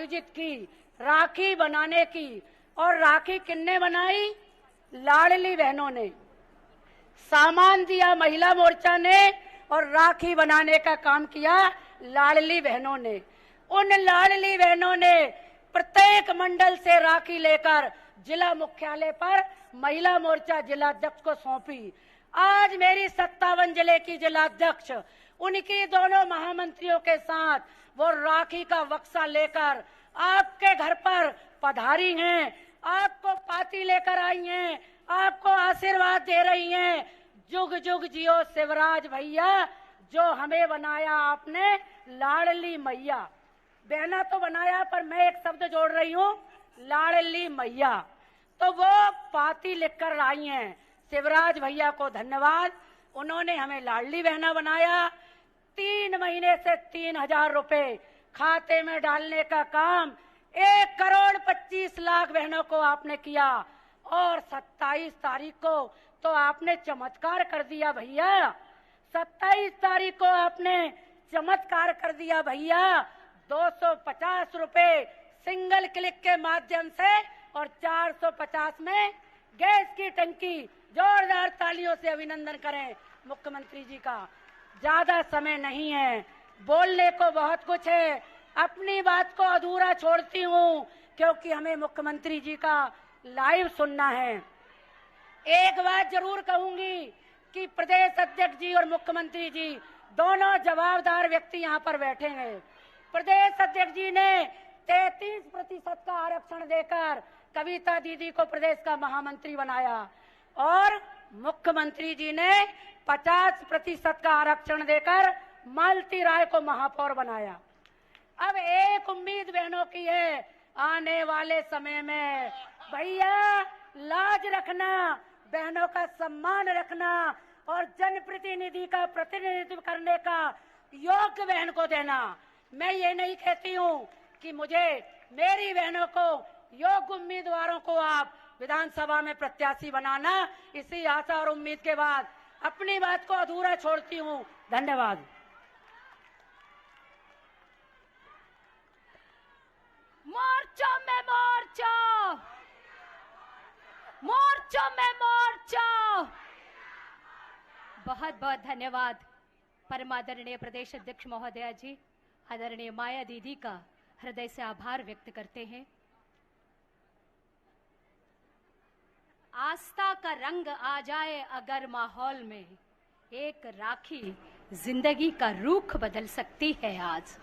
आयोजित की राखी बनाने की। और राखी किन्ने बनाई? लाडली बहनों ने। सामान दिया महिला मोर्चा ने और राखी बनाने का काम किया लाडली बहनों ने। उन लाडली बहनों ने प्रत्येक मंडल से राखी लेकर जिला मुख्यालय पर महिला मोर्चा जिलाध्यक्ष को सौंपी। आज मेरी 57 जिले की जिलाध्यक्ष उनकी दोनों महामंत्रियों के साथ वो राखी का बक्सा लेकर आपके घर पर पधारी हैं, आपको पाती लेकर आई हैं, आपको आशीर्वाद दे रही हैं। जुग जुग जियो शिवराज भैया, जो हमें बनाया आपने लाडली मैया। बहना तो बनाया, पर मैं एक शब्द जोड़ रही हूँ, लाडली मैया। तो वो पाती लिखकर आई हैं। शिवराज भैया को धन्यवाद, उन्होंने हमें लाडली बहना बनाया। 3 महीने से 3000 रुपए खाते में डालने का काम 1,25,00,000 बहनों को आपने किया। और 27 तारीख को तो आपने चमत्कार कर दिया भैया। 27 तारीख को आपने चमत्कार कर दिया भैया। 250 रुपए सिंगल क्लिक के माध्यम से और 450 में गैस की टंकी। जोरदार तालियों से अभिनंदन करें मुख्यमंत्री जी का। ज्यादा समय नहीं है, बोलने को बहुत कुछ है, अपनी बात को अधूरा छोड़ती हूँ क्योंकि हमें मुख्यमंत्री जी का लाइव सुनना है। एक बात जरूर कहूंगी कि प्रदेश अध्यक्ष जी और मुख्यमंत्री जी दोनों जवाबदार व्यक्ति यहाँ पर बैठे हैं। प्रदेश अध्यक्ष जी ने 33% का आरक्षण देकर कविता दीदी को प्रदेश का महामंत्री बनाया और मुख्यमंत्री जी ने 50% का आरक्षण देकर मालती राय को महापौर बनाया। अब एक उम्मीद बहनों की है, आने वाले समय में भैया लाज रखना, बहनों का सम्मान रखना और जनप्रतिनिधि का प्रतिनिधित्व करने का योग्य बहन को देना। मैं ये नहीं कहती हूँ कि मुझे मेरी बहनों को योग्य उम्मीदवारों को आप विधानसभा में प्रत्याशी बनाना। इसी आशा और उम्मीद के बाद अपनी बात को अधूरा छोड़ती हूँ। धन्यवाद। मोर्चा में मोर्चा, मोर्चा में मोर्चा। बहुत बहुत धन्यवाद परमादरणीय प्रदेश अध्यक्ष महोदया जी। आदरणीय माया दीदी का हृदय से आभार व्यक्त करते हैं। आस्था का रंग आ जाए अगर माहौल में, एक राखी जिंदगी का रुख बदल सकती है आज।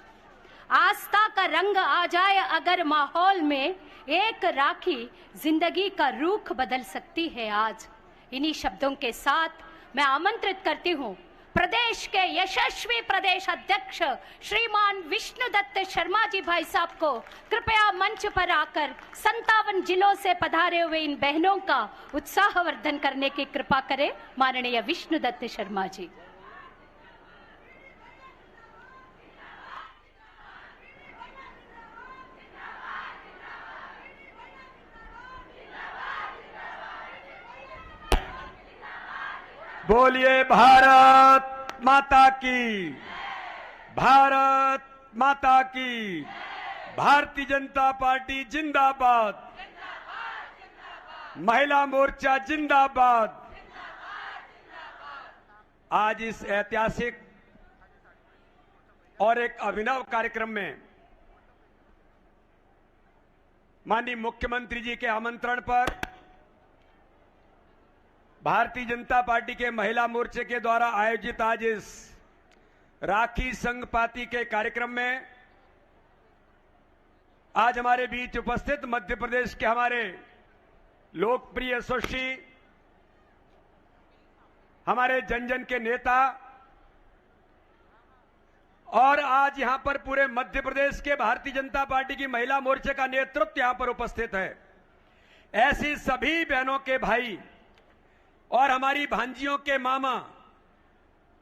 आस्था का रंग आ जाए अगर माहौल में, एक राखी जिंदगी का रुख बदल सकती है आज। इन्हीं शब्दों के साथ मैं आमंत्रित करती हूं प्रदेश के यशस्वी प्रदेश अध्यक्ष श्रीमान विष्णुदत्त शर्मा जी भाई साहब को कृपया मंच पर आकर 57 जिलों से पधारे हुए इन बहनों का उत्साहवर्धन करने की कृपा करें। माननीय विष्णुदत्त शर्मा जी। बोलिए भारत माता की, भारत माता की। भारतीय जनता पार्टी जिंदाबाद, महिला मोर्चा जिंदाबाद। आज इस ऐतिहासिक और एक अभिनव कार्यक्रम में माननीय मुख्यमंत्री जी के आमंत्रण पर भारतीय जनता पार्टी के महिला मोर्चे के द्वारा आयोजित आज इस राखी संघ पाती के कार्यक्रम में आज हमारे बीच उपस्थित मध्य प्रदेश के हमारे लोकप्रिय सुश्री, हमारे जन जन के नेता और आज यहां पर पूरे मध्य प्रदेश के भारतीय जनता पार्टी की महिला मोर्चे का नेतृत्व यहां पर उपस्थित है। ऐसी सभी बहनों के भाई और हमारी भांजियों के मामा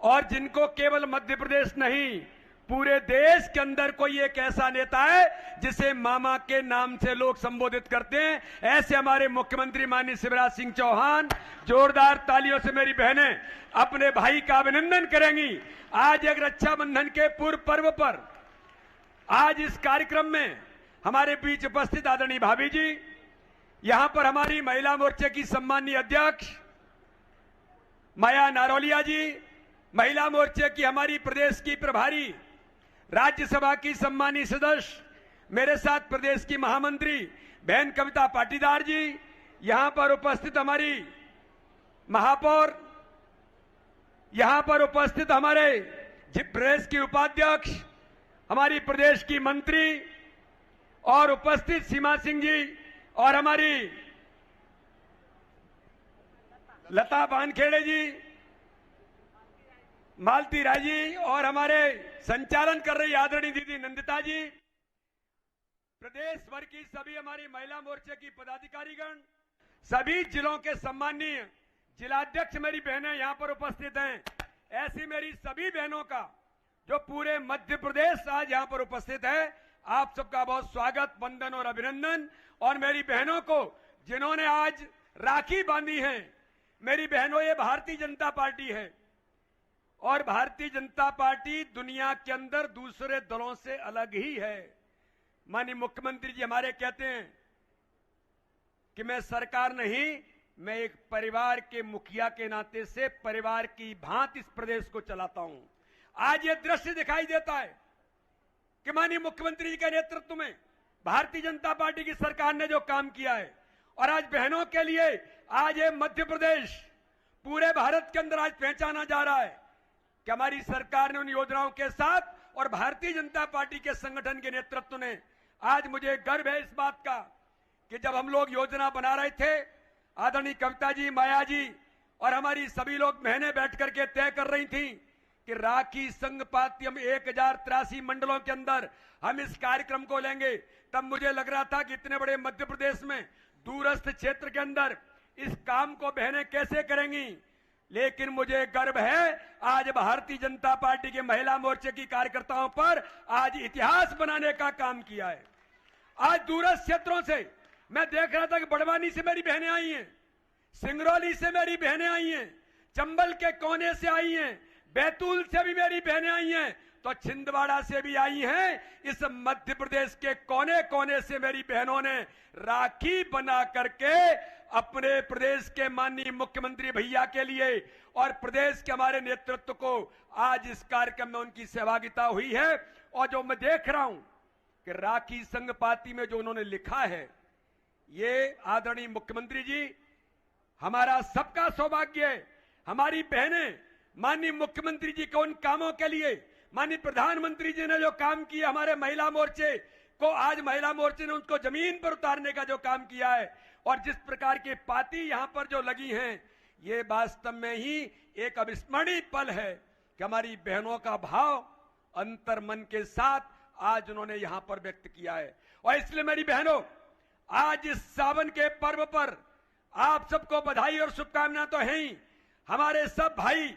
और जिनको केवल मध्य प्रदेश नहीं पूरे देश के अंदर कोई एक ऐसा नेता है जिसे मामा के नाम से लोग संबोधित करते हैं, ऐसे हमारे मुख्यमंत्री माननीय शिवराज सिंह चौहान जोरदार तालियों से मेरी बहनें अपने भाई का अभिनंदन करेंगी। आज एक रक्षाबंधन के पूर्व पर्व पर आज इस कार्यक्रम में हमारे बीच उपस्थित आदरणीय भाभी जी, यहां पर हमारी महिला मोर्चे की सम्मानीय अध्यक्ष माया नारोलिया जी, महिला मोर्चे की हमारी प्रदेश की प्रभारी, राज्यसभा की सम्मानीय सदस्य, मेरे साथ प्रदेश की महामंत्री बहन कविता पाटीदार जी, यहां पर उपस्थित हमारी महापौर, यहां पर उपस्थित हमारे प्रदेश की उपाध्यक्ष, हमारी प्रदेश की मंत्री और उपस्थित सीमा सिंह जी और हमारी लता बानखेड़े जी, मालती राय जी और हमारे संचालन कर रही आदरणीय दीदी नंदिता जी, प्रदेश भर की सभी हमारी महिला मोर्चे की पदाधिकारीगण, सभी जिलों के सम्माननीय जिलाध्यक्ष मेरी बहनें यहां पर उपस्थित हैं। ऐसी मेरी सभी बहनों का जो पूरे मध्य प्रदेश आज यहां पर उपस्थित है, आप सबका बहुत स्वागत, वंदन और अभिनंदन। और मेरी बहनों को जिन्होंने आज राखी बांधी है, मेरी बहनों, ये भारतीय जनता पार्टी है और भारतीय जनता पार्टी दुनिया के अंदर दूसरे दलों से अलग ही है। माननीय मुख्यमंत्री जी हमारे कहते हैं कि मैं सरकार नहीं, मैं एक परिवार के मुखिया के नाते से परिवार की भांति इस प्रदेश को चलाता हूं। आज ये दृश्य दिखाई देता है कि माननीय मुख्यमंत्री जी के नेतृत्व में भारतीय जनता पार्टी की सरकार ने जो काम किया है, और आज बहनों के लिए आज ये मध्य प्रदेश पूरे भारत के अंदर आज पहचाना जा रहा है कि हमारी सरकार ने उन योजनाओं के साथ और भारतीय जनता पार्टी के संगठन के नेतृत्व ने, आज मुझे गर्व है इस बात का कि जब हम लोग योजना बना रहे थे, आदरणीय कविता जी, माया जी और हमारी सभी लोग बहनें बैठ करके तय कर रही थी कि राखी संघ पाती हम 1083 मंडलों के अंदर हम इस कार्यक्रम को लेंगे। तब मुझे लग रहा था कि इतने बड़े मध्य प्रदेश में दूरस्थ क्षेत्र के अंदर इस काम को बहनें कैसे करेंगी, लेकिन मुझे गर्व है आज भारतीय जनता पार्टी के महिला मोर्चे की कार्यकर्ताओं पर आज इतिहास बनाने का काम किया है। आज दूरस्थ क्षेत्रों से मैं देख रहा था कि बड़वानी से मेरी बहनें आई हैं, सिंगरौली से मेरी बहनें आई हैं, चंबल के कोने से आई हैं, बैतूल से भी मेरी बहनें आई हैं, तो छिंदवाड़ा से भी आई हैं। इस मध्य प्रदेश के कोने कोने से मेरी बहनों ने राखी बना करके अपने प्रदेश के माननीय मुख्यमंत्री भैया के लिए और प्रदेश के हमारे नेतृत्व को आज इस कार्यक्रम में उनकी सहभागिता हुई है। और जो मैं देख रहा हूं कि राखी संघ पाती में जो उन्होंने लिखा है, ये आदरणीय मुख्यमंत्री जी, हमारा सबका सौभाग्य है। हमारी बहनें माननीय मुख्यमंत्री जी के उन कामों के लिए, माननीय प्रधानमंत्री जी ने जो काम किया हमारे महिला मोर्चे को, आज महिला मोर्चे ने उनको जमीन पर उतारने का जो काम किया है और जिस प्रकार की पाती यहां पर जो लगी हैं, ये वास्तव में ही एक अविस्मरणीय पल है कि हमारी बहनों का भाव अंतर मन के साथ आज उन्होंने यहां पर व्यक्त किया है। और इसलिए मेरी बहनों, आज इस सावन के पर्व पर आप सबको बधाई और शुभकामनाएं तो है ही। हमारे सब भाई,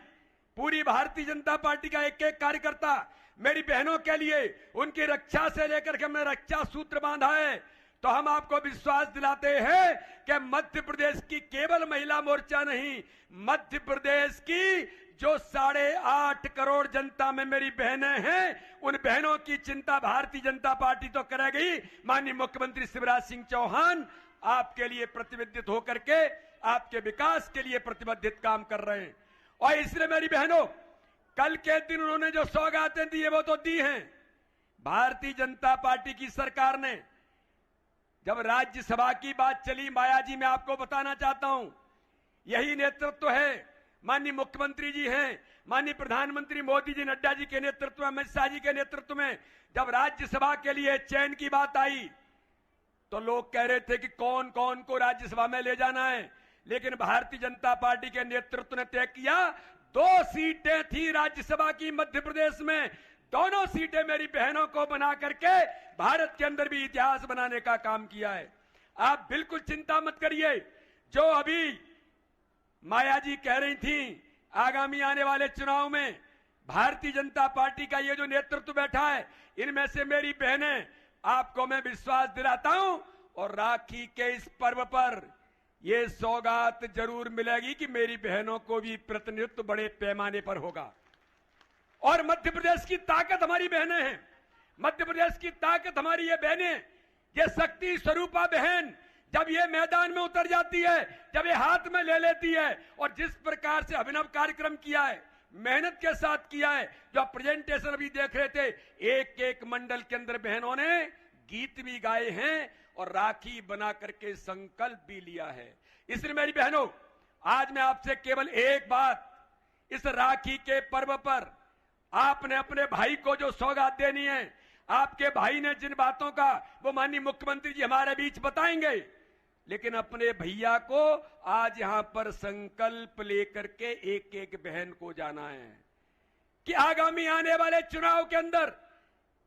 पूरी भारतीय जनता पार्टी का एक एक कार्यकर्ता मेरी बहनों के लिए उनकी रक्षा से लेकर के हमने रक्षा सूत्र बांधा है। तो हम आपको विश्वास दिलाते हैं कि मध्य प्रदेश की केवल महिला मोर्चा नहीं, मध्य प्रदेश की जो 8.5 करोड़ जनता में मेरी बहनें हैं, उन बहनों की चिंता भारतीय जनता पार्टी तो करेगी। माननीय मुख्यमंत्री शिवराज सिंह चौहान आपके लिए प्रतिबद्ध होकर के आपके विकास के लिए प्रतिबद्ध काम कर रहे हैं। और इसलिए मेरी बहनों, कल के दिन उन्होंने जो सौगातें दी है वो तो दी हैं। भारतीय जनता पार्टी की सरकार ने जब राज्यसभा की बात चली, माया जी, मैं आपको बताना चाहता हूं, यही नेतृत्व है, माननीय मुख्यमंत्री जी हैं, माननीय प्रधानमंत्री मोदी जी, नड्डा जी के नेतृत्व में, अमित शाह जी के नेतृत्व में जब राज्यसभा के लिए चयन की बात आई तो लोग कह रहे थे कि कौन कौन को राज्यसभा में ले जाना है, लेकिन भारतीय जनता पार्टी के नेतृत्व ने तय किया 2 सीटें थी राज्यसभा की मध्य प्रदेश में, दोनों सीटें मेरी बहनों को बना करके भारत के अंदर भी इतिहास बनाने का काम किया है। आप बिल्कुल चिंता मत करिए। जो अभी माया जी कह रही थी, आगामी आने वाले चुनाव में भारतीय जनता पार्टी का ये जो नेतृत्व बैठा है, इनमें से मेरी बहनें, आपको मैं विश्वास दिलाता हूं, और राखी के इस पर्व पर ये सौगात जरूर मिलेगी कि मेरी बहनों को भी प्रतिनिधित्व बड़े पैमाने पर होगा। और मध्य प्रदेश की ताकत हमारी बहनें हैं, मध्य प्रदेश की ताकत हमारी ये बहनें ये शक्ति स्वरूपा बहन जब ये मैदान में उतर जाती है, जब ये हाथ में ले लेती है, और जिस प्रकार से अभिनव कार्यक्रम किया है, मेहनत के साथ किया है, जो प्रेजेंटेशन अभी देख रहे थे, एक एक मंडल के अंदर बहनों ने गीत भी गाए हैं और राखी बना करके संकल्प भी लिया है। इसलिए मेरी बहनों, आज मैं आपसे केवल एक बात, इस राखी के पर्व पर आपने अपने भाई को जो सौगात देनी है, आपके भाई ने जिन बातों का वो माननीय मुख्यमंत्री जी हमारे बीच बताएंगे, लेकिन अपने भैया को आज यहां पर संकल्प लेकर के एक एक बहन को जाना है कि आगामी आने वाले चुनाव के अंदर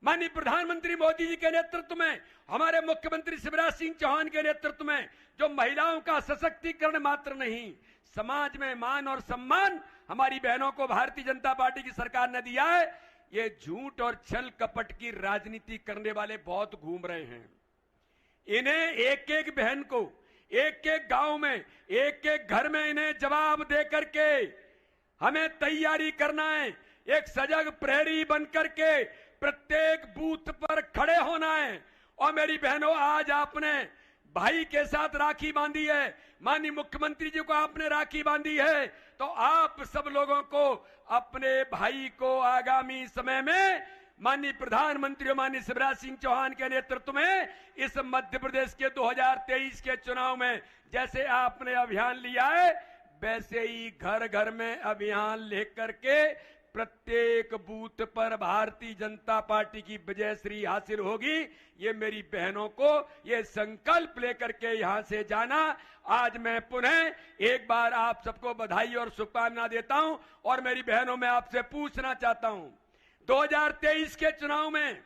माननीय प्रधानमंत्री मोदी जी के नेतृत्व में, हमारे मुख्यमंत्री शिवराज सिंह चौहान के नेतृत्व में जो महिलाओं का सशक्तिकरण मात्र नहीं, समाज में मान और सम्मान हमारी बहनों को भारतीय जनता पार्टी की सरकार ने दिया है। ये झूठ और छल कपट की राजनीति करने वाले बहुत घूम रहे हैं। इन्हें एक एक बहन को, एक एक गांव में, एक एक घर में इन्हें जवाब दे करके हमें तैयारी करना है। एक सजग प्रहरी बनकर के प्रत्येक बूथ पर खड़े होना है। और मेरी बहनों, आज आपने भाई के साथ राखी बांधी है, माननीय मुख्यमंत्री जी को आपने राखी बांधी है, तो आप सब लोगों को अपने भाई को आगामी समय में माननीय प्रधानमंत्री माननीय शिवराज सिंह चौहान के नेतृत्व में इस मध्य प्रदेश के 2023 के चुनाव में जैसे आपने अभियान लिया है, वैसे ही घर घर में अभियान लेकर के प्रत्येक बूथ पर भारतीय जनता पार्टी की विजयश्री हासिल होगी। ये मेरी बहनों को ये संकल्प लेकर के यहां से जाना। आज मैं पुनः एक बार आप सबको बधाई और शुभकामना देता हूं। और मेरी बहनों, मैं आपसे पूछना चाहता हूं, 2023 के चुनाव में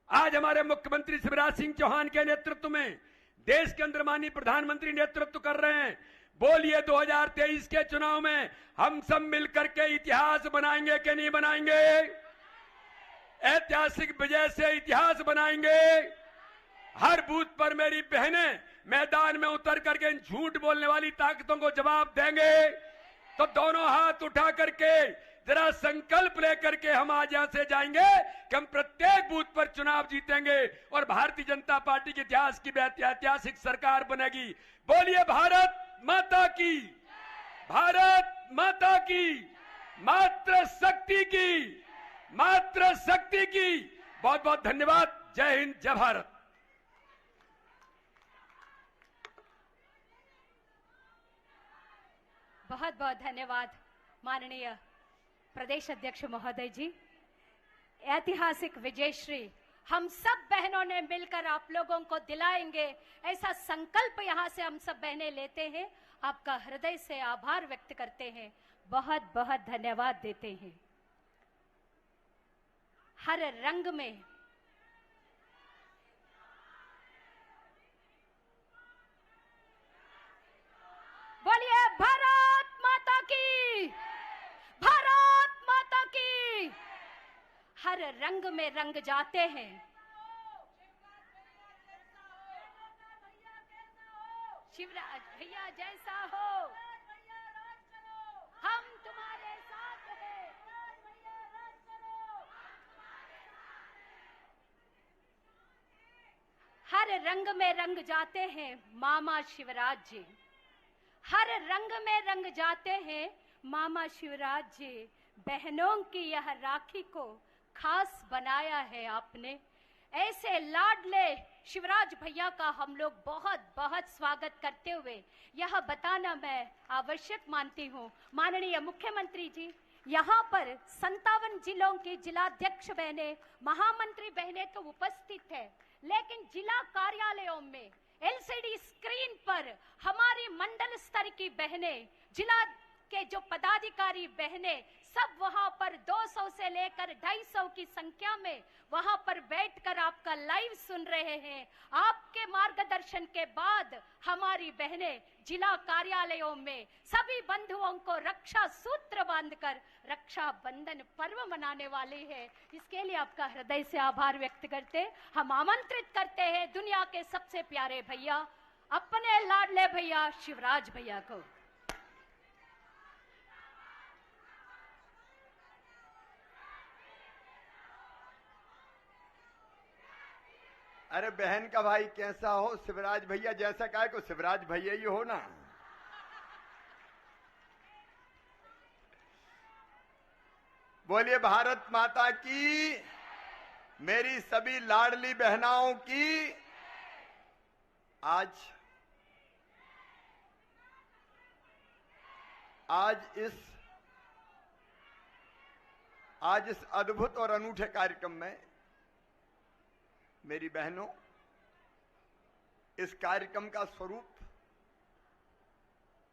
आज हमारे मुख्यमंत्री शिवराज सिंह चौहान के नेतृत्व में देश के अंदर माननीय प्रधानमंत्री नेतृत्व कर रहे हैं। बोलिए, 2023 के चुनाव में हम सब मिलकर के इतिहास बनाएंगे कि नहीं बनाएंगे? ऐतिहासिक विजय से इतिहास बनाएंगे। हर बूथ पर मेरी बहनें मैदान में उतर करके इन झूठ बोलने वाली ताकतों को जवाब देंगे। तो दोनों हाथ उठा करके जरा संकल्प लेकर के हम आज यहां से जाएंगे कि हम प्रत्येक बूथ पर चुनाव जीतेंगे और भारतीय जनता पार्टी के इतिहास की ऐतिहासिक सरकार बनेगी। बोलिए भारत माता की, भारत माता की, मात्र शक्ति की, मात्र शक्ति की। बहुत बहुत धन्यवाद। जय हिंद, जय भारत। बहुत बहुत धन्यवाद माननीय प्रदेश अध्यक्ष महोदय जी। ऐतिहासिक विजयश्री हम सब बहनों ने मिलकर आप लोगों को दिलाएंगे, ऐसा संकल्प यहां से हम सब बहनें लेते हैं। आपका हृदय से आभार व्यक्त करते हैं, बहुत बहुत धन्यवाद देते हैं। हर रंग में बोलिए भारत माता की, भारत माता की। हर रंग में रंग जाते हैं। शिवराज भैया जैसा हो, हम तुम्हारे साथ हैं। हर रंग में रंग जाते हैं मामा शिवराज जी, हर रंग में रंग जाते हैं मामा शिवराज जी। बहनों की यह राखी को खास बनाया है आपने। ऐसे लाडले शिवराज भैया का हम लोग बहुत बहुत स्वागत करते हुए यह बताना मैं आवश्यक मानती हूँ, माननीय मुख्यमंत्री जी, यहाँ पर 57 जिलों की जिलाध्यक्ष बहनें, महामंत्री बहनें तो उपस्थित है, लेकिन जिला कार्यालयों में एलसीडी स्क्रीन पर हमारी मंडल स्तर की बहनें, जिला के जो पदाधिकारी बहनें, सब वहां पर 200 से लेकर 250 की संख्या में वहां पर बैठकर आपका लाइव सुन रहे हैं। आपके मार्गदर्शन के बाद हमारी बहनें जिला कार्यालयों में सभी बंधुओं को रक्षा सूत्र बांधकर रक्षा बंधन पर्व मनाने वाली है। इसके लिए आपका हृदय से आभार व्यक्त करते हम आमंत्रित करते हैं दुनिया के सबसे प्यारे भैया, अपने लाडले भैया शिवराज भैया को। अरे बहन का भाई कैसा हो, शिवराज भैया जैसा कहे को शिवराज भैया ही हो ना। बोलिए भारत माता की, मेरी सभी लाडली बहनाओं की। आज इस अद्भुत और अनूठे कार्यक्रम में मेरी बहनों, इस कार्यक्रम का स्वरूप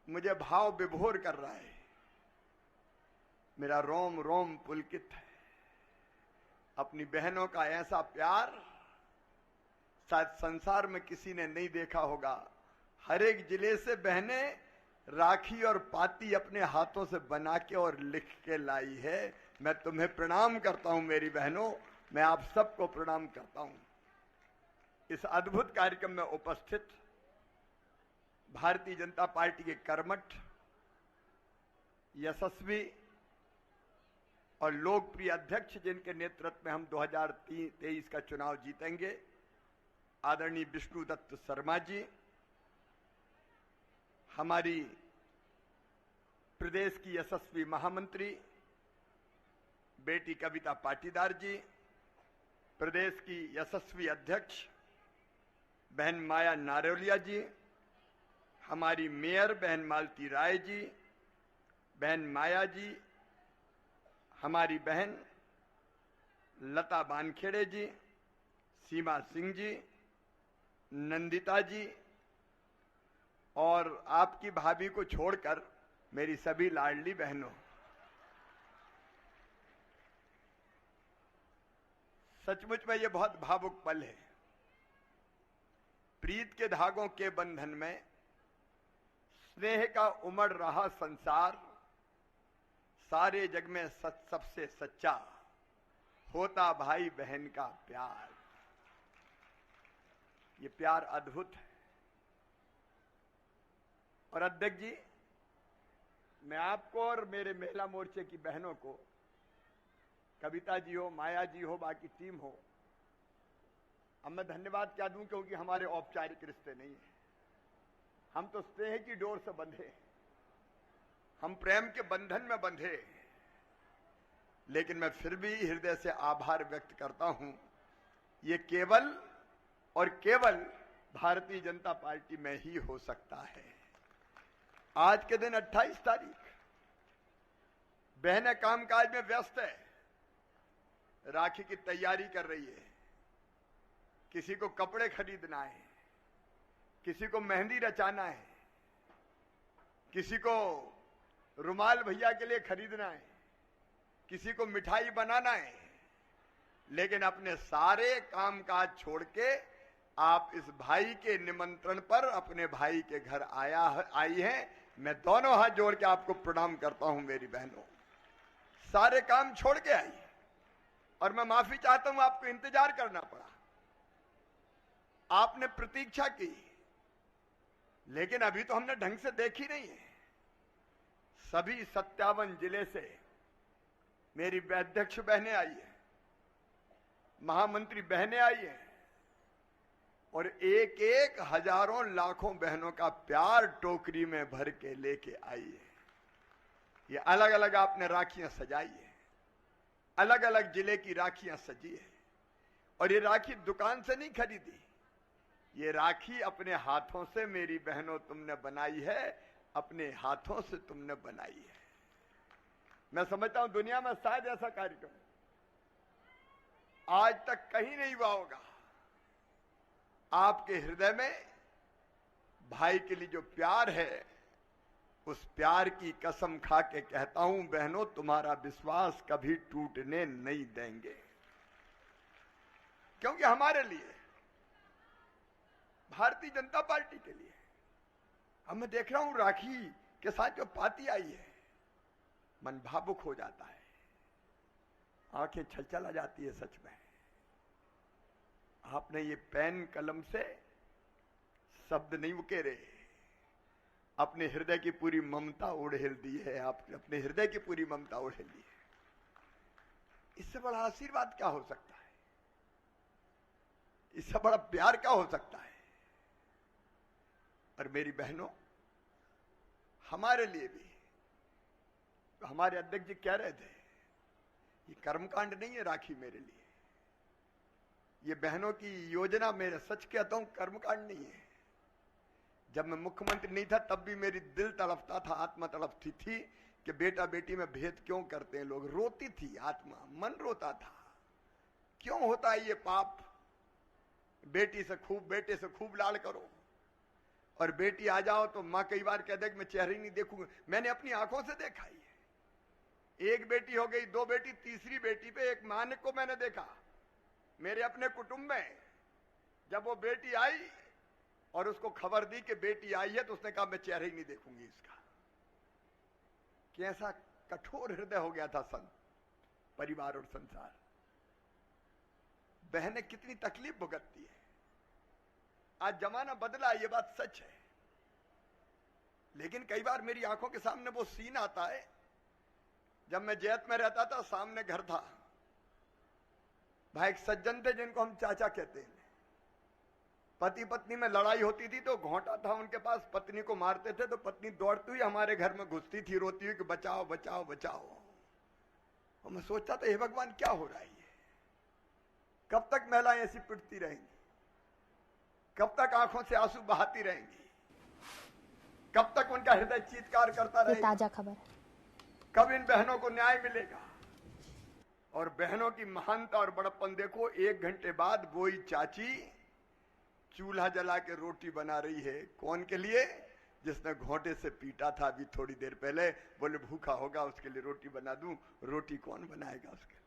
मुझे भाव विभोर कर रहा है। मेरा रोम रोम पुलकित है। अपनी बहनों का ऐसा प्यार शायद संसार में किसी ने नहीं देखा होगा। हर एक जिले से बहनें राखी और पाती अपने हाथों से बना के और लिख के लाई है। मैं तुम्हें प्रणाम करता हूं मेरी बहनों, मैं आप सबको प्रणाम करता हूं। इस अद्भुत कार्यक्रम में उपस्थित भारतीय जनता पार्टी के कर्मठ, यशस्वी और लोकप्रिय अध्यक्ष, जिनके नेतृत्व में हम 2023 का चुनाव जीतेंगे, आदरणीय विष्णु दत्त शर्मा जी, हमारी प्रदेश की यशस्वी महामंत्री बेटी कविता पाटीदार जी, प्रदेश की यशस्वी अध्यक्ष बहन माया नारोलिया जी, हमारी मेयर बहन मालती राय जी, बहन माया जी, हमारी बहन लता बानखेड़े जी, सीमा सिंह जी, नंदिता जी, और आपकी भाभी को छोड़कर मेरी सभी लाडली बहनों, सचमुच में ये बहुत भावुक पल है। प्रीत के धागों के बंधन में स्नेह का उमड़ रहा संसार, सारे जग में सबसे सच्चा होता भाई बहन का प्यार। ये प्यार अद्भुत है। और अध्यक्ष जी, मैं आपको और मेरे महिला मोर्चे की बहनों को, कविता जी हो, माया जी हो, बाकी टीम हो, अब मैं धन्यवाद क्या दूं, क्योंकि हमारे औपचारिक रिश्ते नहीं है। हम तो स्नेह की डोर से बंधे, हम प्रेम के बंधन में बंधे। लेकिन मैं फिर भी हृदय से आभार व्यक्त करता हूं। ये केवल और केवल भारतीय जनता पार्टी में ही हो सकता है। आज के दिन 28 तारीख, बहनें कामकाज में व्यस्त है, राखी की तैयारी कर रही है। किसी को कपड़े खरीदना है, किसी को मेहंदी रचाना है, किसी को रुमाल भैया के लिए खरीदना है, किसी को मिठाई बनाना है। लेकिन अपने सारे कामकाज छोड़ के आप इस भाई के निमंत्रण पर अपने भाई के घर आई हैं। मैं दोनों हाथ जोड़ के आपको प्रणाम करता हूं मेरी बहनों। सारे काम छोड़ के आई, और मैं माफी चाहता हूं, आपको इंतजार करना पड़ा, आपने प्रतीक्षा की, लेकिन अभी तो हमने ढंग से देखी नहीं है। सभी 57 जिले से मेरी अध्यक्ष बहनें आई है, महामंत्री बहनें आई हैं, और एक एक हजारों लाखों बहनों का प्यार टोकरी में भर के लेके आई है। ये अलग अलग आपने राखियां सजाई है, अलग अलग जिले की राखियां सजी है। और ये राखी दुकान से नहीं खरीदी, ये राखी अपने हाथों से मेरी बहनों तुमने बनाई है, अपने हाथों से तुमने बनाई है। मैं समझता हूं दुनिया में शायद ऐसा कार्यक्रम आज तक कहीं नहीं हुआ होगा। आपके हृदय में भाई के लिए जो प्यार है, उस प्यार की कसम खा के कहता हूं बहनों, तुम्हारा विश्वास कभी टूटने नहीं देंगे। क्योंकि हमारे लिए, भारतीय जनता पार्टी के लिए, अब मैं देख रहा हूं राखी के साथ जो पाती आई है, मन भावुक हो जाता है, आंखें छलछला जाती है। सच में आपने ये पेन कलम से शब्द नहीं उकेरे, अपने हृदय की पूरी ममता उड़ेल दी है। आपने अपने हृदय की पूरी ममता उड़ेल दी है। इससे बड़ा आशीर्वाद क्या हो सकता है? इससे बड़ा प्यार क्या हो सकता है। और मेरी बहनों, हमारे लिए भी हमारे अध्यक्ष जी कह रहे थे, ये कर्मकांड नहीं है राखी मेरे लिए, ये बहनों की योजना, मेरा सच कहता हूं कर्मकांड नहीं है। जब मैं मुख्यमंत्री नहीं था तब भी मेरी दिल तड़पता था, आत्मा तड़पती थी कि बेटा बेटी में भेद क्यों करते हैं लोग। रोती थी आत्मा, मन रोता था, क्यों होता है ये पाप। बेटी से खूब, बेटे से खूब लाड़ करो और बेटी आ जाओ तो मां कई बार कह दे कि मैं चेहरे ही नहीं देखूंगा। मैंने अपनी आंखों से देखा ही है। एक बेटी हो गई, दो बेटी, तीसरी बेटी पे एक मां को मैंने देखा मेरे अपने कुटुंब में। जब वो बेटी आई और उसको खबर दी कि बेटी आई है तो उसने कहा मैं चेहरे ही नहीं देखूंगी इसका। कैसा कठोर हृदय हो गया था परिवार और संसार। बहनें कितनी तकलीफ भुगतती है। आज जमाना बदला, ये बात सच है, लेकिन कई बार मेरी आंखों के सामने वो सीन आता है। जब मैं जैत में रहता था, सामने घर था, भाई एक सज्जन थे जिनको हम चाचा कहते हैं। पति पत्नी में लड़ाई होती थी तो घोंटा था उनके पास, पत्नी को मारते थे तो पत्नी दौड़ती हुई हमारे घर में घुसती थी, रोती हुई कि बचाओ बचाओ बचाओ। और मैं सोचता था हे भगवान क्या हो रहा है ये, कब तक महिलाएं ऐसी पिटती रहेंगी, कब तक आंखों से आंसू बहाती रहेंगी, कब तक उनका हृदय चीत्कार करता रहेगा। ताजा खबर, कब इन बहनों को न्याय मिलेगा। और बहनों की महानता और बड़प्पन देखो, 1 घंटे बाद वही चाची चूल्हा जला के रोटी बना रही है। कौन के लिए? जिसने घोंटे से पीटा था अभी थोड़ी देर पहले। बोले भूखा होगा उसके लिए रोटी बना दूं। रोटी कौन बनाएगा उसके लिए?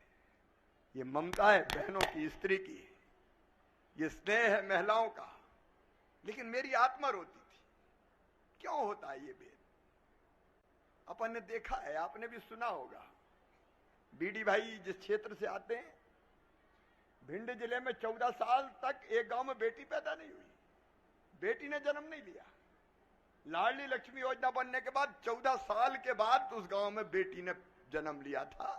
ये ममता है बहनों की, स्त्री की, ये स्नेह है महिलाओं का। लेकिन मेरी आत्मा रोती थी, क्यों होता है ये भेद। अपन ने देखा है, आपने भी सुना होगा। बीडी भाई जिस क्षेत्र से आते हैं, भिंड जिले में 14 साल तक एक गांव में बेटी पैदा नहीं हुई, बेटी ने जन्म नहीं लिया। लाडली लक्ष्मी योजना बनने के बाद 14 साल के बाद उस गांव में बेटी ने जन्म लिया था,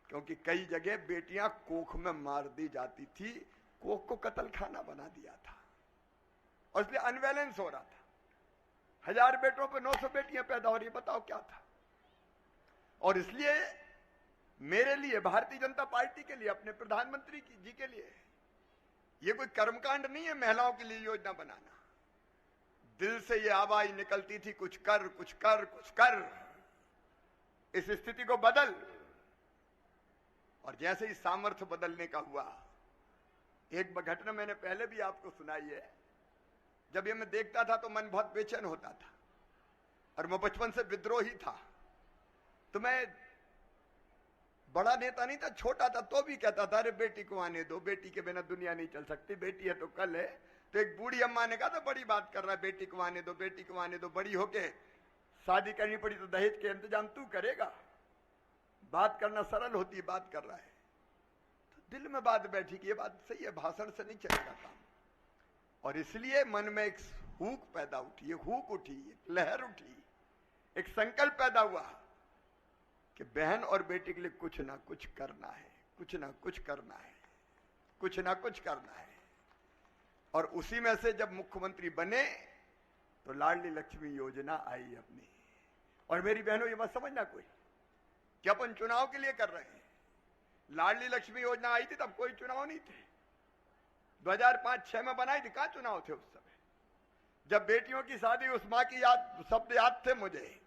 क्योंकि कई जगह बेटियां कोख में मार दी जाती थी, कोख को कत्ल खाना बना दिया था और इसलिए अनबैलेंस हो रहा था। 1000 बेटों पे 900 बेटियां पैदा हो रही, बताओ क्या था। और इसलिए मेरे लिए, भारतीय जनता पार्टी के लिए, अपने प्रधानमंत्री जी के लिए ये कोई कर्मकांड नहीं है महिलाओं के लिए योजना बनाना। दिल से ये आवाज निकलती थी, कुछ कर कुछ कर कुछ कर, इस स्थिति को बदल। और जैसे ही सामर्थ्य बदलने का हुआ, एक घटना मैंने पहले भी आपको सुनाई है। जब ये मैं देखता था तो मन बहुत बेचैन होता था, और मैं बचपन से विद्रोही था। तो मैं बड़ा नेता नहीं था, छोटा था, तो भी कहता था अरे बेटी को आने दो, बेटी के बिना दुनिया नहीं चल सकती, बेटी है तो कल है। तो एक बूढ़ी अम्मा ने कहा था बड़ी बात कर रहा है, बेटी को आने दो, बेटी को आने दो, बड़ी होके शादी करनी पड़ी तो दहेज के इंतजाम तू करेगा। बात करना सरल होती है, बात कर रहा है तो दिल में बात बैठी कि ये बात सही है, भाषण से नहीं चलेगा काम। और इसलिए मन में एक हुक पैदा उठी, एक हुक उठी, एक लहर उठी, एक संकल्प पैदा हुआ कि बहन और बेटी के लिए कुछ ना कुछ करना है, कुछ ना कुछ करना है, कुछ ना कुछ करना है। और उसी में से जब मुख्यमंत्री बने तो लाडली लक्ष्मी योजना आई अपनी। और मेरी बहनों ये मत समझना कोई कि अपन चुनाव के लिए कर रहे हैं। लाडली लक्ष्मी योजना आई थी तब कोई चुनाव नहीं थे, 2005-6 में बनाई थी, कहां चुनाव थे उस समय। जब बेटियों की शादी, उस मां की याद, शब्द याद थे मुझे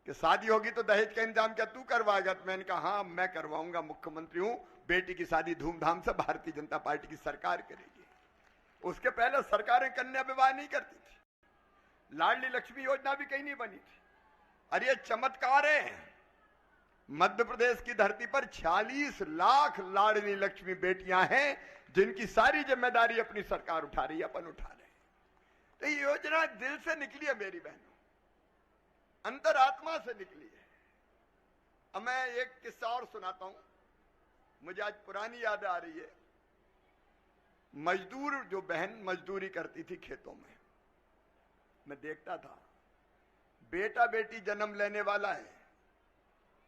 कि शादी होगी तो दहेज का इंतजाम क्या तू करवाएगा। तो मैंने कहा हाँ मैं करवाऊंगा, मुख्यमंत्री हूं, बेटी की शादी धूमधाम से भारतीय जनता पार्टी की सरकार करेगी। उसके पहले सरकारें कन्या विवाह नहीं करती थी, लाडली लक्ष्मी योजना भी कहीं नहीं बनी थी। अरे ये चमत्कार है, मध्य प्रदेश की धरती पर 46 लाख लाडली लक्ष्मी बेटियां हैं जिनकी सारी जिम्मेदारी अपनी सरकार उठा रही है, अपन उठा रहे हैं। तो ये योजना दिल से निकली है मेरी बहनों, अंतरात्मा से निकली है। अब मैं एक किस्सा और सुनाता हूं, मुझे आज पुरानी याद आ रही है। मजदूर, जो बहन मजदूरी करती थी खेतों में, मैं देखता था बेटा बेटी जन्म लेने वाला है,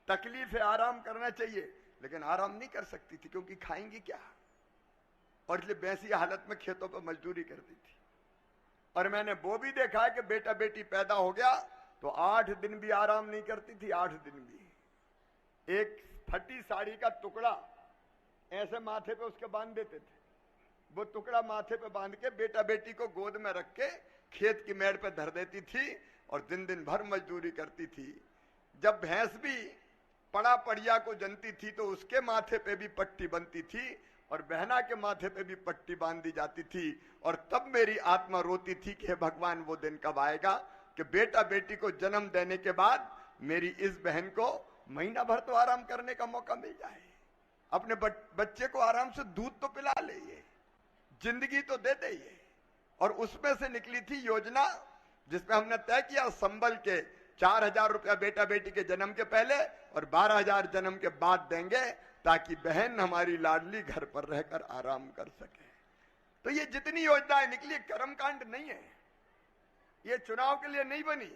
तकलीफ है, आराम करना चाहिए, लेकिन आराम नहीं कर सकती थी क्योंकि खाएंगी क्या। और इसलिए वैसी हालत में खेतों पर मजदूरी करती थी। और मैंने वो भी देखा है कि बेटा बेटी पैदा हो गया तो 8 दिन भी आराम नहीं करती थी, 8 दिन भी। एक फटी साड़ी का टुकड़ा ऐसे माथे पे उसके बांध देते थे, वो टुकड़ा माथे पे बांध के बेटा बेटी को गोद में रख के खेत की मेड़ पे धर देती थी और दिन दिन भर मजदूरी करती थी। जब भैंस भी पड़ा पड़िया को जनती थी तो उसके माथे पे भी पट्टी बनती थी और बहना के माथे पे भी पट्टी बांध दी जाती थी। और तब मेरी आत्मा रोती थी कि हे भगवान, वो दिन कब आएगा कि बेटा बेटी को जन्म देने के बाद मेरी इस बहन को महीना भर तो आराम करने का मौका मिल जाए, अपने बच्चे को आराम से दूध तो पिला ले, जिंदगी तो दे दे। और उसमें से निकली थी योजना जिसमें हमने तय किया संबल के 4,000 रुपया बेटा बेटी के जन्म के पहले और 12,000 जन्म के बाद देंगे ताकि बहन हमारी लाडली घर पर रहकर आराम कर सके। तो ये जितनी योजनाएं निकली कर्मकांड नहीं है, ये चुनाव के लिए नहीं बनी,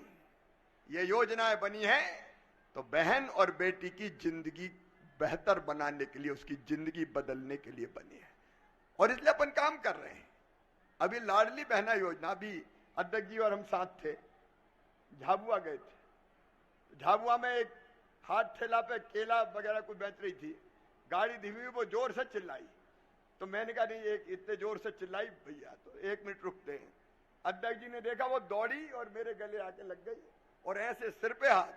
ये योजनाएं बनी है तो बहन और बेटी की जिंदगी बेहतर बनाने के लिए, उसकी जिंदगी बदलने के लिए बनी है। और इसलिए अपन काम कर रहे हैं। अभी लाडली बहना योजना भी अध्यक्ष जी और हम साथ थे, झाबुआ गए थे। झाबुआ में एक हाथ ठेला पे केला वगैरह कुछ बेच रही थी, गाड़ी धीमी हुई, वो जोर से चिल्लाई तो मैंने कहा नहीं, एक इतने जोर से चिल्लाई भैया तो 1 मिनट रुकते हैं। अध्यक्ष जी ने देखा, वो दौड़ी और मेरे गले आके लग गई और ऐसे सिर पे हाथ,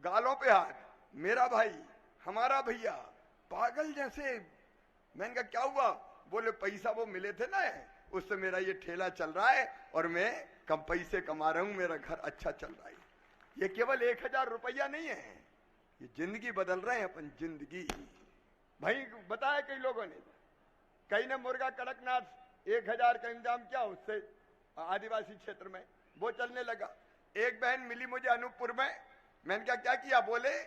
गालों पे हाथ, मेरा भाई, हमारा भैया, पागल जैसे। मैंने कहा क्या हुआ? बोले पैसा वो मिले थे ना, उससे मेरा ये ठेला चल रहा है और मैं कम पैसे कमा रहा हूं, मेरा घर अच्छा चल रहा है। ये केवल 1,000 रुपया नहीं है, ये जिंदगी बदल रहे हैं अपन, जिंदगी। भाई बताया कई लोगों ने, कई ने मुर्गा कड़कनाथ 1,000 का इंतजाम किया, उससे आदिवासी क्षेत्र में वो चलने लगा। एक बहन मिली मुझे अनूपपुर में, मैंने कहा क्या किया? बोले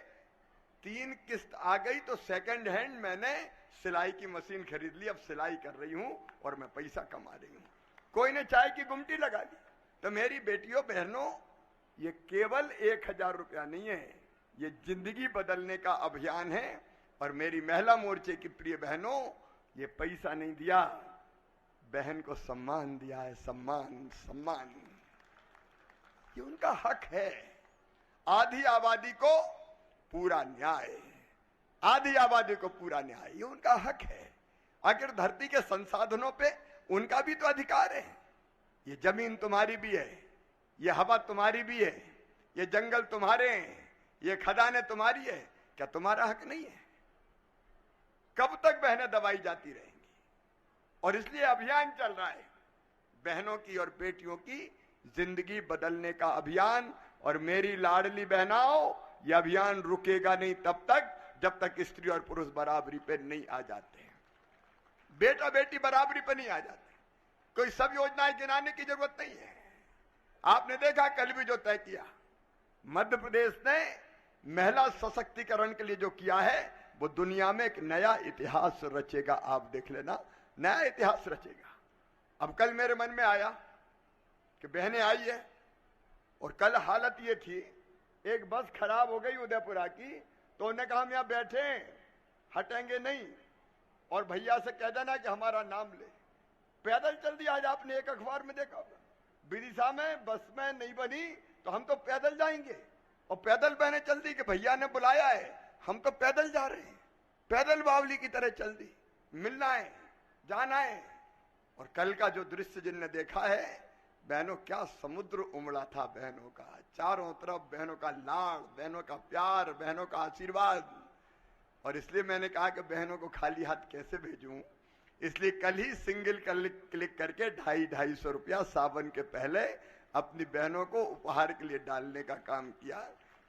3 किस्त आ गई तो सेकंड हैंड मैंने सिलाई की मशीन खरीद ली, अब सिलाई कर रही हूं और मैं पैसा कमा रही हूं। कोई ने चाय की गुमटी लगा दी। तो मेरी बेटियों बहनों, ये केवल 1,000 रुपया नहीं है, ये जिंदगी बदलने का अभियान है। और मेरी महिला मोर्चे की प्रिय बहनों, ये पैसा नहीं दिया, बहन को सम्मान दिया है, सम्मान, सम्मान। ये उनका हक है। आधी आबादी को पूरा न्याय, आधी आबादी को पूरा न्याय, ये उनका हक है। आखिर धरती के संसाधनों पे उनका भी तो अधिकार है। ये जमीन तुम्हारी भी है, ये हवा तुम्हारी भी है, ये जंगल तुम्हारे हैं, ये खदानें तुम्हारी है, क्या तुम्हारा हक नहीं है? कब तक बहनें दबाई जाती रहेंगी? और इसलिए अभियान चल रहा है बहनों की और बेटियों की जिंदगी बदलने का अभियान। और मेरी लाडली बहनाओं, यह अभियान रुकेगा नहीं तब तक जब तक स्त्री और पुरुष बराबरी पे नहीं आ जाते हैं, बेटा बेटी बराबरी पे नहीं आ जाते। कोई सब योजनाएं गिनाने की जरूरत नहीं है। आपने देखा कल भी जो तय किया, मध्य प्रदेश ने महिला सशक्तिकरण के लिए जो किया है वो दुनिया में एक नया इतिहास रचेगा। आप देख लेना, नया इतिहास रचेगा। अब कल मेरे मन में आया कि बहनें आई है और कल हालत ये थी, एक बस खराब हो गई उदयपुरा की, तो उन्होंने कहा हम यहां बैठे हटेंगे नहीं और भैया से कह देना कि हमारा नाम ले। पैदल चल दिया। आज आपने एक अखबार में देखा होगा, विदिशा में बस में नहीं बनी तो हम तो पैदल जाएंगे, और पैदल बहने चल दी कि भैया ने बुलाया है, हम तो पैदल जा रहे हैं। पैदल बावली की तरह चल दी, मिलना है, जाना है। और कल का जो दृश्य जिनने देखा है, बहनों क्या समुद्र उमड़ा था बहनों का, चारों तरफ बहनों का लाड़, बहनों का प्यार, बहनों का आशीर्वाद। और इसलिए मैंने कहा कि बहनों को खाली हाथ कैसे भेजूं, इसलिए कल ही सिंगल क्लिक करके 250-250 रुपया सावन के पहले अपनी बहनों को उपहार के लिए डालने का काम किया।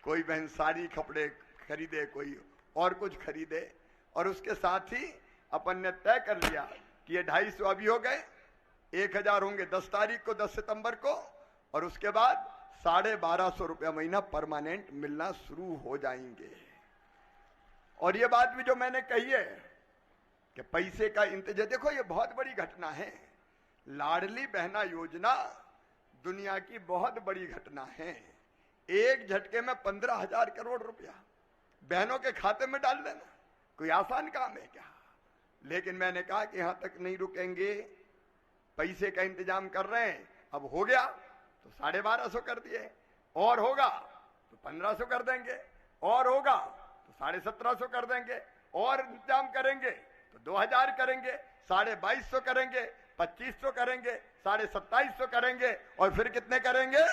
कोई बहन साड़ी कपड़े खरीदे, कोई और कुछ खरीदे। और उसके साथ ही अपन ने तय कर लिया कि ये 250 अभी हो गए, 1,000 होंगे 10 तारीख को, 10 सितंबर को, और उसके बाद 1250 रुपया महीना परमानेंट मिलना शुरू हो जाएंगे। और ये बात भी जो मैंने कही है कि पैसे का इंतजाम, देखो ये बहुत बड़ी घटना है। लाडली बहना योजना दुनिया की बहुत बड़ी घटना है। एक झटके में 15,000 करोड़ रुपया बहनों के खाते में डाल देना कोई आसान काम है क्या? लेकिन मैंने कहा कि यहां तक नहीं रुकेंगे, पैसे का इंतजाम कर रहे हैं। अब हो गया तो 1250 कर दिए, और होगा तो 1500 कर देंगे, और होगा तो 1750 कर देंगे, और इंतजाम करेंगे तो 2000 करेंगे, 2250 करेंगे, 2500 करेंगे, 2750 करेंगे, और फिर कितने करेंगे?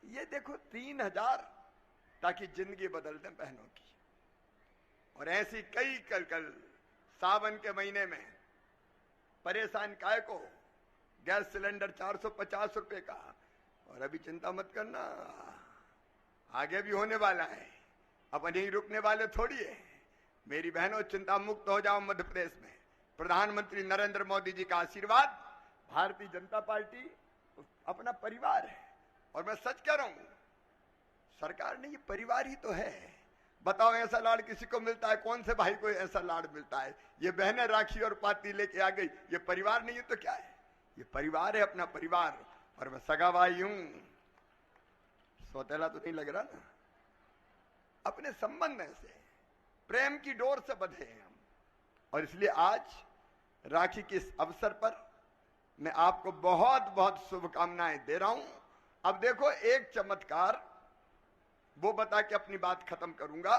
ये देखो 3000, ताकि जिंदगी बदल दें बहनों की। और ऐसी कई कल सावन के महीने में परेशान काय को, गैस सिलेंडर 450 रुपए का, और अभी चिंता मत करना, आगे भी होने वाला है, अपन यही रुकने वाले थोड़ी है। मेरी बहनों, चिंता मुक्त हो जाओ। मध्य प्रदेश में प्रधानमंत्री नरेंद्र मोदी जी का आशीर्वाद, भारतीय जनता पार्टी अपना परिवार है। और मैं सच कह रहा हूं, सरकार नहीं, ये परिवार ही तो है। बताओ ऐसा लाड़ किसी को मिलता है? कौन से भाई को ऐसा लाड़ मिलता है? ये बहनें राखी और पाती लेके आ गई, ये परिवार नहीं है तो क्या है? ये परिवार है, अपना परिवार। और मैं सगा भाई हूं, सौतेला तो नहीं लग रहा ना। अपने संबंध से, प्रेम की डोर से बंधे हैं हम। और इसलिए आज राखी के इस अवसर पर मैं आपको बहुत बहुत शुभकामनाएं दे रहा हूं। अब देखो, एक चमत्कार वो बता के अपनी बात खत्म करूंगा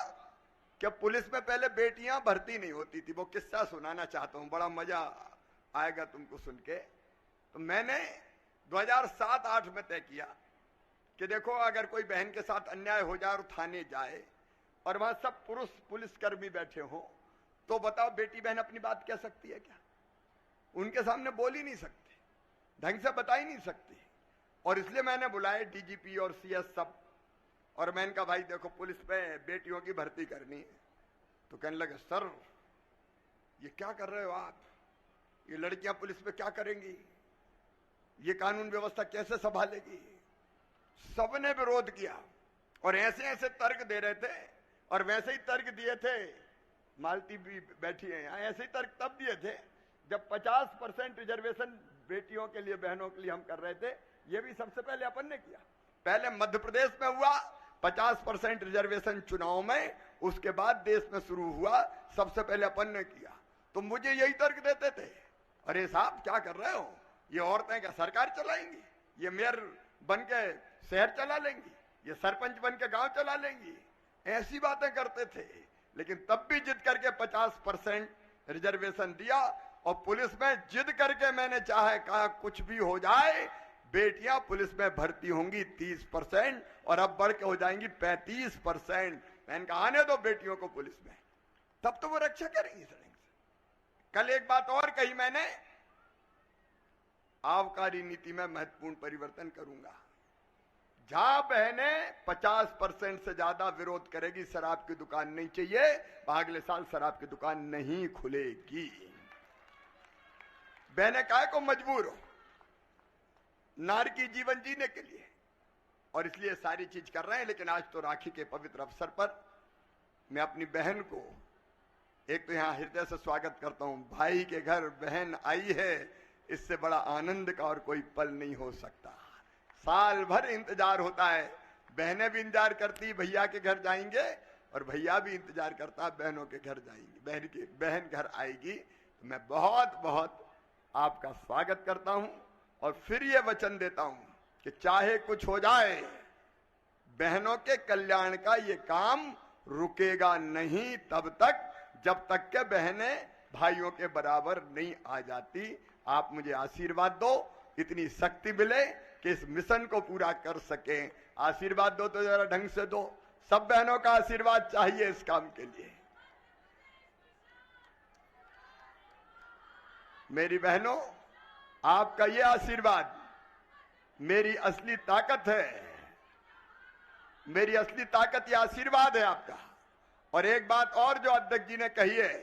कि पुलिस में पहले बेटियां भर्ती नहीं होती थी। वो किस्सा सुनाना चाहता हूं, बड़ा मजा आएगा तुमको सुन के। तो मैंने 2007-8 में तय किया कि देखो, अगर कोई बहन के साथ अन्याय हो जाए और थाने जाए और वहां सब पुरुष पुलिसकर्मी बैठे हो, तो बताओ बेटी बहन अपनी बात कह सकती है क्या? उनके सामने बोल ही नहीं सकती, ढंग से बता ही नहीं सकती। और इसलिए मैंने बुलाए डीजीपी और सीएस सब, और मैंने कहा भाई देखो, पुलिस में बेटियों की भर्ती करनी है। तो कहने लगे, सर ये क्या कर रहे हो आप? ये लड़कियां पुलिस में क्या करेंगी? ये कानून व्यवस्था कैसे संभालेगी? सबने विरोध किया और ऐसे ऐसे तर्क दे रहे थे। और वैसे ही तर्क दिए थे, मालती भी बैठी है यहाँ, ऐसे ही तर्क तब दिए थे जब 50% रिजर्वेशन बेटियों के लिए, बहनों के लिए हम कर रहे थे। ये भी सबसे पहले अपन ने किया। पहले मध्य प्रदेश में हुआ 50% रिजर्वेशन चुनाव में, उसके बाद देश में शुरू हुआ, सबसे पहले अपन ने किया। तो मुझे यही तर्क देते थे, अरे साहब क्या कर रहे हो? ये औरतें क्या सरकार चलाएंगी? ये मेयर बन के शहर चला लेंगी? ये सरपंच बन के गांव चला लेंगी? ऐसी बातें करते थे। लेकिन तब भी जिद करके 50% रिजर्वेशन दिया। और पुलिस में जिद करके मैंने चाहे कहा कुछ भी हो जाए, बेटियां पुलिस में भर्ती होंगी 30% और अब बढ़ के हो जाएंगी 35%। मैंने कहा आने दो बेटियों को पुलिस में, तब तो वो रक्षा करेंगी सड़क से। कल एक बात और कही मैंने, आबकारी नीति में महत्वपूर्ण परिवर्तन करूंगा। जहां बहनें 50% से ज्यादा विरोध करेगी, शराब की दुकान नहीं चाहिए, अगले साल शराब की दुकान नहीं खुलेगी। बहनें काहे को मजबूर हो नारी की जीवन जीने के लिए, और इसलिए सारी चीज कर रहे हैं। लेकिन आज तो राखी के पवित्र अवसर पर मैं अपनी बहन को एक तो यहां हृदय से स्वागत करता हूं। भाई के घर बहन आई है, इससे बड़ा आनंद का और कोई पल नहीं हो सकता। साल भर इंतजार होता है, बहनें भी इंतजार करती भैया के घर जाएंगे, और भैया भी इंतजार करता बहनों के घर जाएंगे, बहन घर आएगी। तो मैं बहुत बहुत आपका स्वागत करता हूं और फिर ये वचन देता हूं कि चाहे कुछ हो जाए, बहनों के कल्याण का ये काम रुकेगा नहीं तब तक, जब तक के बहनें भाइयों के बराबर नहीं आ जाती। आप मुझे आशीर्वाद दो, इतनी शक्ति मिले कि इस मिशन को पूरा कर सकें। आशीर्वाद दो तो जरा ढंग से दो, सब बहनों का आशीर्वाद चाहिए इस काम के लिए। मेरी बहनों, आपका ये आशीर्वाद मेरी असली ताकत है। मेरी असली ताकत ये आशीर्वाद है आपका। और एक बात और जो अध्यक्ष जी ने कही है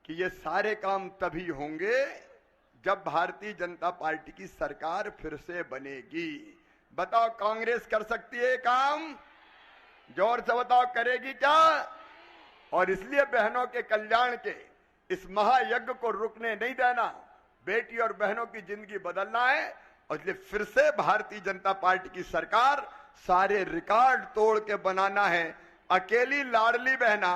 कि ये सारे काम तभी होंगे जब भारतीय जनता पार्टी की सरकार फिर से बनेगी। बताओ कांग्रेस कर सकती है काम? जोर से बताओ, करेगी क्या? और इसलिए बहनों के कल्याण के इस महायज्ञ को रुकने नहीं देना। बेटी और बहनों की जिंदगी बदलना है, और इसलिए फिर से भारतीय जनता पार्टी की सरकार सारे रिकॉर्ड तोड़ के बनाना है। अकेली लाडली बहना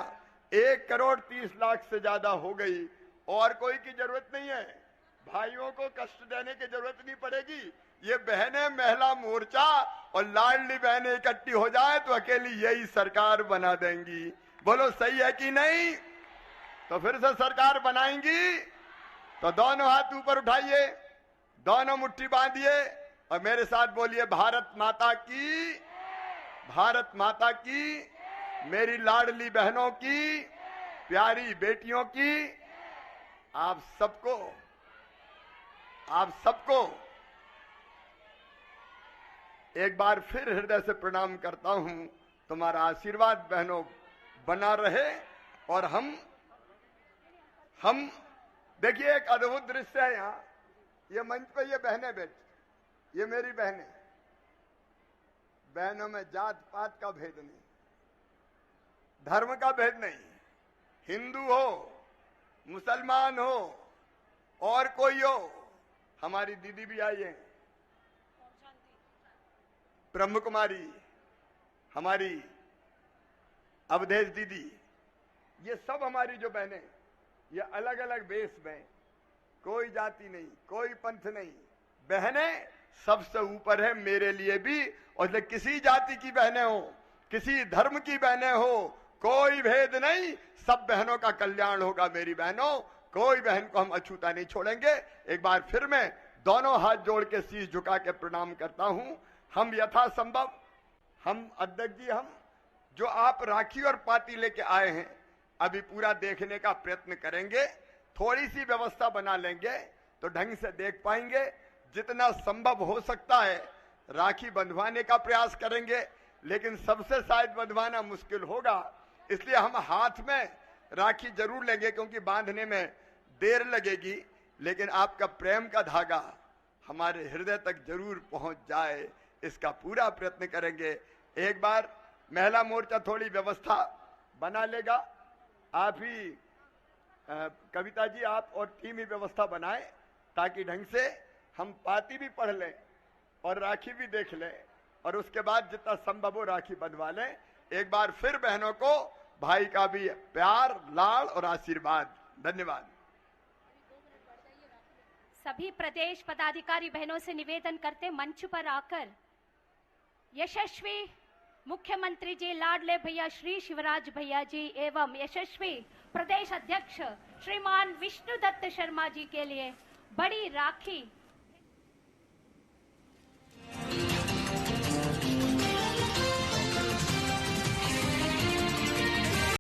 1,30,00,000 से ज्यादा हो गई। और कोई की जरूरत नहीं है, भाइयों को कष्ट देने की जरूरत नहीं पड़ेगी। ये बहनें, महिला मोर्चा और लाडली बहनें इकट्ठी हो जाए तो अकेली यही सरकार बना देंगी। बोलो सही है कि नहीं? तो फिर से सरकार बनाएंगी तो दोनों हाथ ऊपर उठाइए, दोनों मुट्ठी बांधिए और मेरे साथ बोलिए, भारत माता की, भारत माता की, मेरी लाडली बहनों की, प्यारी बेटियों की, आप सबको एक बार फिर हृदय से प्रणाम करता हूं। तुम्हारा आशीर्वाद बहनों बना रहे। और हम देखिए, एक अद्भुत दृश्य है यहाँ। ये मंच पे ये बहनें बैठी, ये मेरी बहनें। बहनों में जात पात का भेद नहीं, धर्म का भेद नहीं, हिंदू हो, मुसलमान हो और कोई हो। हमारी दीदी भी आई है, ब्रह्म कुमारी, हमारी अवधेश दीदी, ये सब हमारी जो बहनें, ये अलग अलग वेश में, कोई जाति नहीं, कोई पंथ नहीं, बहनें सबसे ऊपर है मेरे लिए भी। और इसलिए किसी जाति की बहनें हो, किसी धर्म की बहनें हो, कोई भेद नहीं, सब बहनों का कल्याण होगा। मेरी बहनों, कोई बहन को हम अछूता नहीं छोड़ेंगे। एक बार फिर मैं दोनों हाथ जोड़ के शीश झुका के प्रणाम करता हूं। हम यथासंभव, हम अध्यक्ष जी, हम जो आप राखी और पाती लेके आए हैं, अभी पूरा देखने का प्रयत्न करेंगे। थोड़ी सी व्यवस्था बना लेंगे तो ढंग से देख पाएंगे। जितना संभव हो सकता है राखी बंधवाने का प्रयास करेंगे, लेकिन सबसे शायद बंधवाना मुश्किल होगा। इसलिए हम हाथ में राखी जरूर लेंगे, क्योंकि बांधने में देर लगेगी, लेकिन आपका प्रेम का धागा हमारे हृदय तक जरूर पहुंच जाए, इसका पूरा प्रयत्न करेंगे। एक बार महिला मोर्चा थोड़ी व्यवस्था बना लेगा। आप ही कविता जी, आप और टीम ही व्यवस्था बनाएं, ताकि ढंग से हम पाती भी पढ़ लें और राखी भी देख लें, और उसके बाद जितना संभव हो राखी बंधवा लें। एक बार फिर बहनों को भाई का भी प्यार, लाड़ और आशीर्वाद। धन्यवाद। सभी प्रदेश पदाधिकारी बहनों से निवेदन करते मंच पर आकर यशस्वी मुख्यमंत्री जी लाडले भैया श्री शिवराज भैया जी एवं यशस्वी प्रदेश अध्यक्ष श्रीमान विष्णुदत्त शर्मा जी के लिए बड़ी राखी